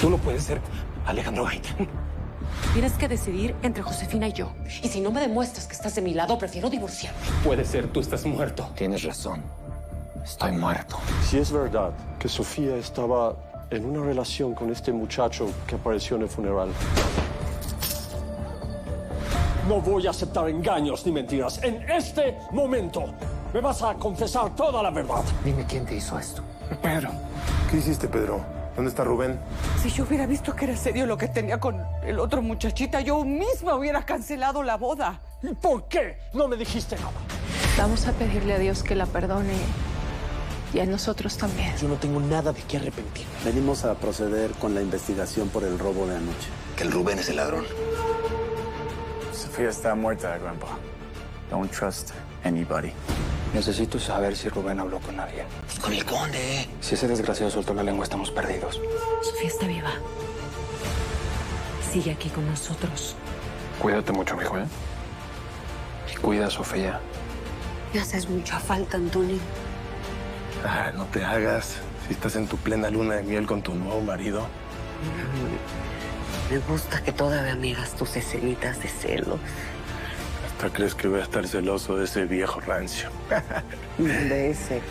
Tú no puedes ser Alejandro Gaitán. Tienes que decidir entre Josefina y yo. Y si no me demuestras que estás de mi lado, prefiero divorciarme. Puede ser, tú estás muerto. Tienes razón. Estoy muerto. Si es verdad que Sofía estaba en una relación con este muchacho que apareció en el funeral, no voy a aceptar engaños ni mentiras. En este momento me vas a confesar toda la verdad. Dime quién te hizo esto. Pedro. ¿Qué hiciste, Pedro? ¿Dónde está Rubén? Si yo hubiera visto que era serio lo que tenía con el otro muchachita, yo misma hubiera cancelado la boda. ¿Y por qué no me dijiste nada? Vamos a pedirle a Dios que la perdone y a nosotros también. Yo no tengo nada de qué arrepentir. Venimos a proceder con la investigación por el robo de anoche. Que el Rubén es el ladrón. Sofía está muerta, Grandpa. Don't trust anybody. Necesito saber si Rubén habló con alguien. Pues con el conde. Si ese desgraciado soltó la lengua, estamos perdidos. Sofía está viva. Sigue aquí con nosotros. Cuídate mucho, mijo, ¿eh? Y cuida a Sofía. Me haces mucha falta, Antonio. Ah, no te hagas. Si estás en tu plena luna de miel con tu nuevo marido. Me gusta que todavía me hagas tus escenitas de celos. ¿Hasta crees que voy a estar celoso de ese viejo rancio? De ese.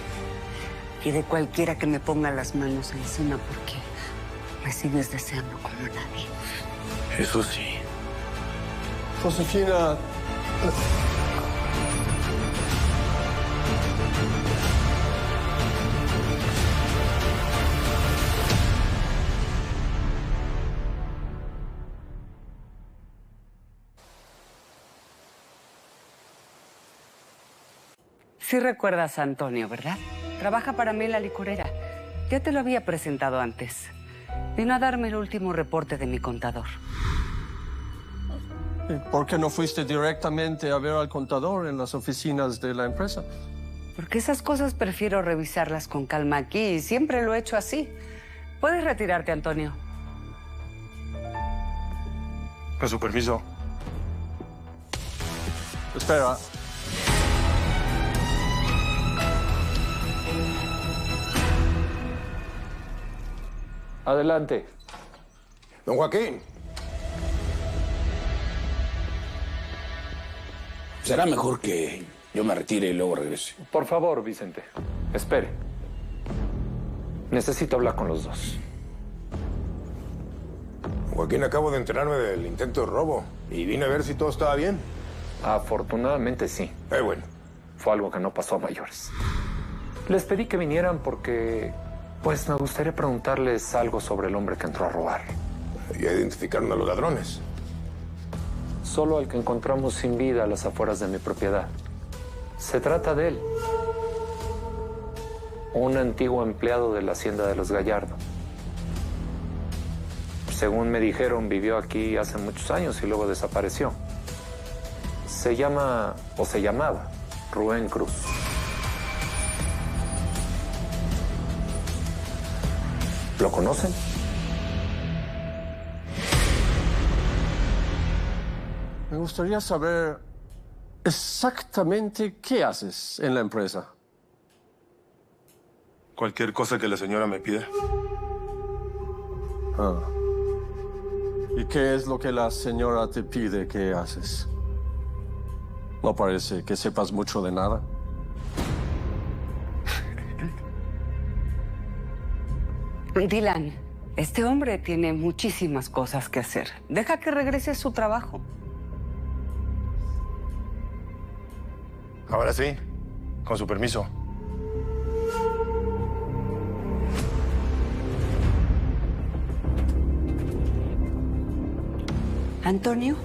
Y de cualquiera que me ponga las manos encima porque me sigues deseando como nadie. Eso sí. Josefina, Sí recuerdas a Antonio, ¿verdad? Trabaja para mí en la licorera. Ya te lo había presentado antes. Vino a darme el último reporte de mi contador. ¿por qué no fuiste directamente a ver al contador en las oficinas de la empresa? Porque esas cosas prefiero revisarlas con calma aquí y siempre lo he hecho así. Puedes retirarte, Antonio. Con su permiso. Espera. Adelante. Don Joaquín. Será mejor que yo me retire y luego regrese. Por favor, Vicente. Espere. Necesito hablar con los dos. Joaquín, acabo de enterarme del intento de robo y vine a ver si todo estaba bien. Afortunadamente sí. Bueno. Fue algo que no pasó a mayores. Les pedí que vinieran porque, pues, me gustaría preguntarles algo sobre el hombre que entró a robar. Ya identificaron a los ladrones. Solo al que encontramos sin vida a las afueras de mi propiedad. Se trata de él. Un antiguo empleado de la hacienda de los Gallardo. Según me dijeron, vivió aquí hace muchos años y luego desapareció. Se llama, o se llamaba, Rubén Cruz. ¿Lo conocen? Me gustaría saber exactamente qué haces en la empresa. Cualquier cosa que la señora me pida. ¿Y qué es lo que la señora te pide que haces? No parece que sepas mucho de nada. Dylan, este hombre tiene muchísimas cosas que hacer. Deja que regrese a su trabajo. Ahora sí, con su permiso. Antonio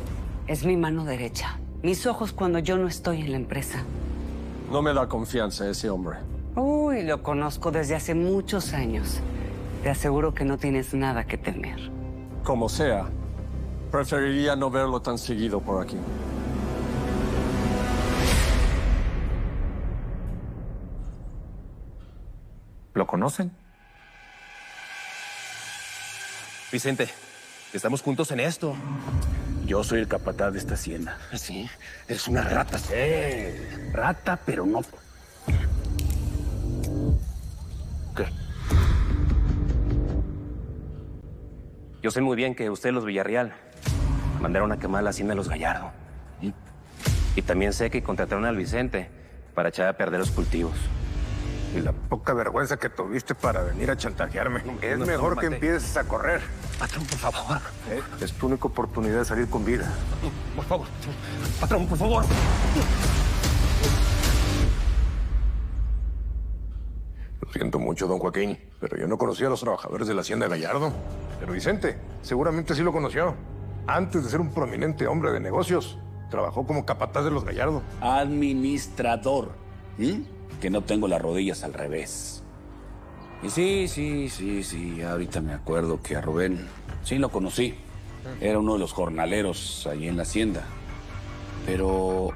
es mi mano derecha. Mis ojos cuando yo no estoy en la empresa. No me da confianza ese hombre. Uy, lo conozco desde hace muchos años. Te aseguro que no tienes nada que temer. Como sea, preferiría no verlo tan seguido por aquí. ¿Lo conocen? Vicente, estamos juntos en esto. Yo soy el capataz de esta hacienda. Sí, eres una rata. Rata, pero no. ¿Qué? Yo sé muy bien que ustedes, los Villarreal, mandaron a quemar la hacienda de los Gallardo. Y también sé que contrataron al Vicente para echar a perder los cultivos. Y la poca vergüenza que tuviste para venir a chantajearme. Es mejor que empieces a correr. Patrón, por favor. Es tu única oportunidad de salir con vida. Por favor. Patrón, por favor. Lo siento mucho, don Joaquín, pero yo no conocía a los trabajadores de la hacienda de Gallardo. Pero Vicente, seguramente sí lo conoció. Antes de ser un prominente hombre de negocios, trabajó como capataz de los Gallardo. Administrador. Que no tengo las rodillas al revés. Y sí. Ahorita me acuerdo que a Rubén sí lo conocí. Era uno de los jornaleros allí en la hacienda. Pero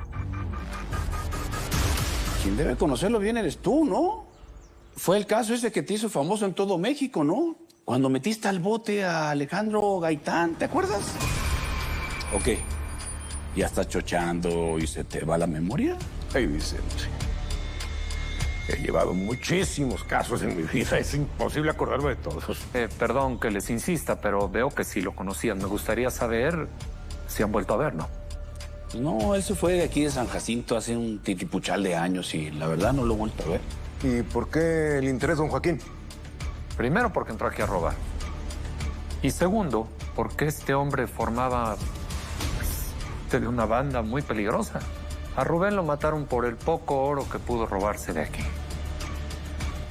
quien debe conocerlo bien eres tú, ¿no? Fue el caso ese que te hizo famoso en todo México, ¿no? Cuando metiste al bote a Alejandro Gaitán, ¿te acuerdas? ¿O qué? ¿Ya estás chochando y se te va la memoria? Ay, Vicente. He llevado muchísimos casos en mi vida. Es imposible acordarme de todos. Perdón que les insista, pero veo que sí lo conocían. Me gustaría saber si han vuelto a verlo. No, eso fue de aquí de San Jacinto hace un titipuchal de años y la verdad no lo he vuelto a ver. ¿Y por qué el interés, don Joaquín? Primero, porque entró aquí a robar. Y segundo, porque este hombre formaba de una banda muy peligrosa. A Rubén lo mataron por el poco oro que pudo robarse de aquí.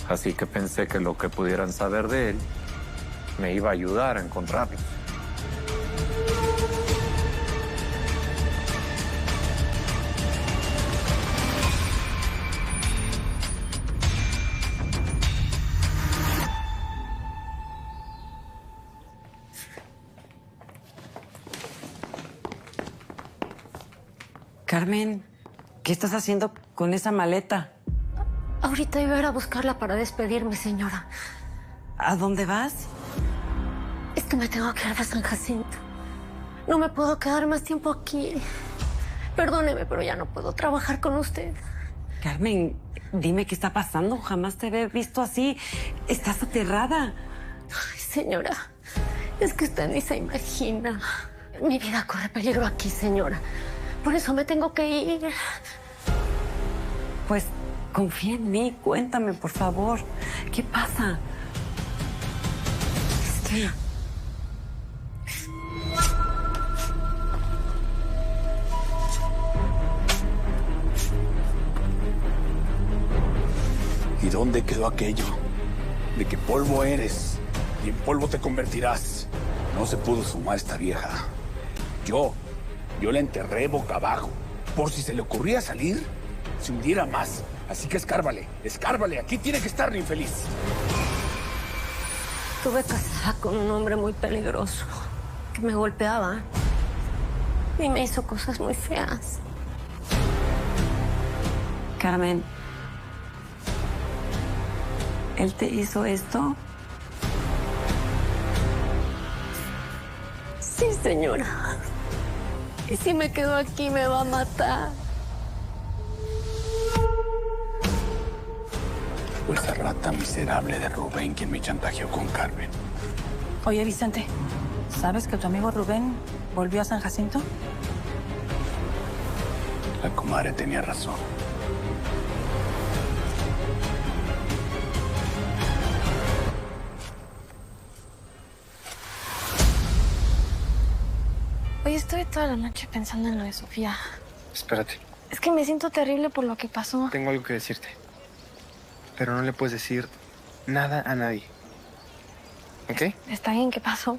Así que pensé que lo que pudieran saber de él me iba a ayudar a encontrarlo. Carmen, ¿qué estás haciendo con esa maleta? Ahorita iba a ir a buscarla para despedirme, señora. ¿A dónde vas? Es que me tengo que ir a San Jacinto. No me puedo quedar más tiempo aquí. Perdóneme, pero ya no puedo trabajar con usted. Carmen, dime qué está pasando. Jamás te he visto así. Estás aterrada. Ay, señora, es que usted ni se imagina. Mi vida corre peligro aquí, señora. Por eso me tengo que ir. Pues confía en mí. Cuéntame, por favor. ¿Qué pasa? Es que... ¿Y dónde quedó aquello? De que polvo eres y en polvo te convertirás. No se pudo sumar esta vieja. Yo la enterré boca abajo. Por si se le ocurría salir, se hundiera más. Así que escárbale. Aquí tiene que estar la infeliz. Estuve casada con un hombre muy peligroso que me golpeaba y me hizo cosas muy feas. Carmen, ¿él te hizo esto? Sí, señora. Y si me quedo aquí, me va a matar. Fue esa rata miserable de Rubén quien me chantajeó con Carmen. Oye, Vicente, ¿sabes que tu amigo Rubén volvió a San Jacinto? La comadre tenía razón. Hoy estuve toda la noche pensando en lo de Sofía. Espérate. Es que me siento terrible por lo que pasó. Tengo algo que decirte. Pero no le puedes decir nada a nadie. ¿Ok? Está bien, ¿qué pasó?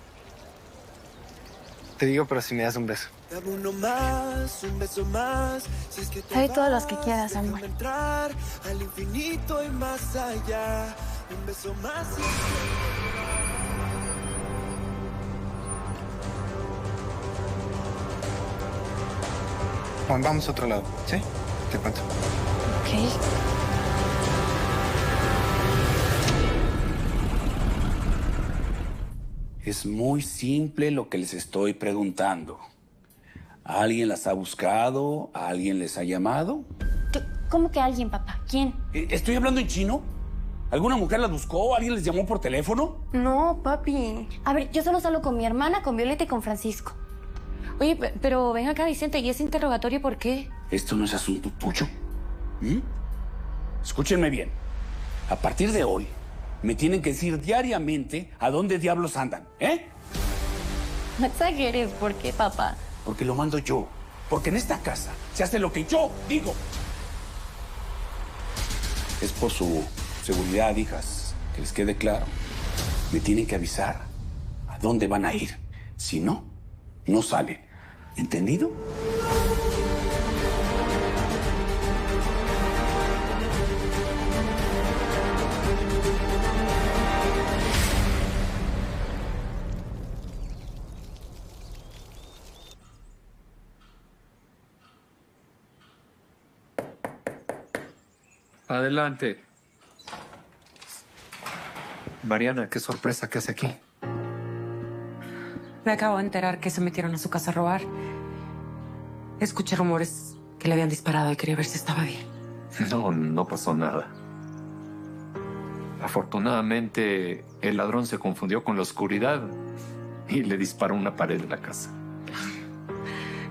Te digo, pero si me das un beso. Te doy todos los que quieras, amor. Juan, vamos a otro lado, ¿sí? Te cuento. Ok. Es muy simple lo que les estoy preguntando. ¿Alguien las ha buscado? ¿Alguien les ha llamado? ¿Cómo que alguien, papá? ¿Quién? ¿Estoy hablando en chino? ¿Alguna mujer las buscó? ¿Alguien les llamó por teléfono? No, papi. A ver, yo solo salgo con mi hermana, con Violeta y con Francisco. Oye, pero ven acá, Vicente, ¿y ese interrogatorio por qué? Esto no es asunto tuyo. Escúchenme bien. A partir de hoy, me tienen que decir diariamente a dónde diablos andan, ¿eh? No exageres, ¿por qué, papá? Porque lo mando yo. Porque en esta casa se hace lo que yo digo. Es por su seguridad, hijas. Que les quede claro. Me tienen que avisar a dónde van a ir. Si no, no salen. ¿Entendido? Adelante. Mariana, qué sorpresa que hace aquí. Me acabo de enterar que se metieron a su casa a robar. Escuché rumores que le habían disparado y quería ver si estaba bien. No pasó nada. Afortunadamente, el ladrón se confundió con la oscuridad y le disparó una pared de la casa.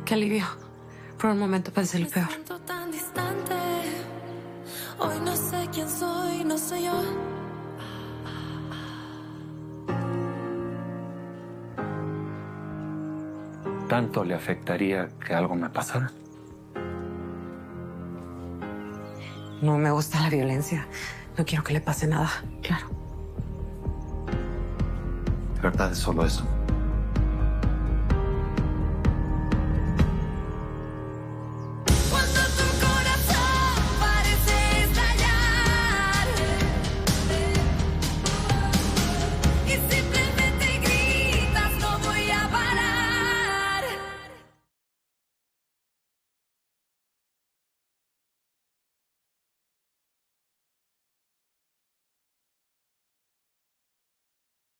Qué alivio. Por un momento pensé lo peor. Tan distante. Hoy no sé quién soy, no soy yo. ¿Tanto le afectaría que algo me pasara? No me gusta la violencia. No quiero que le pase nada. Claro. De verdad es solo eso.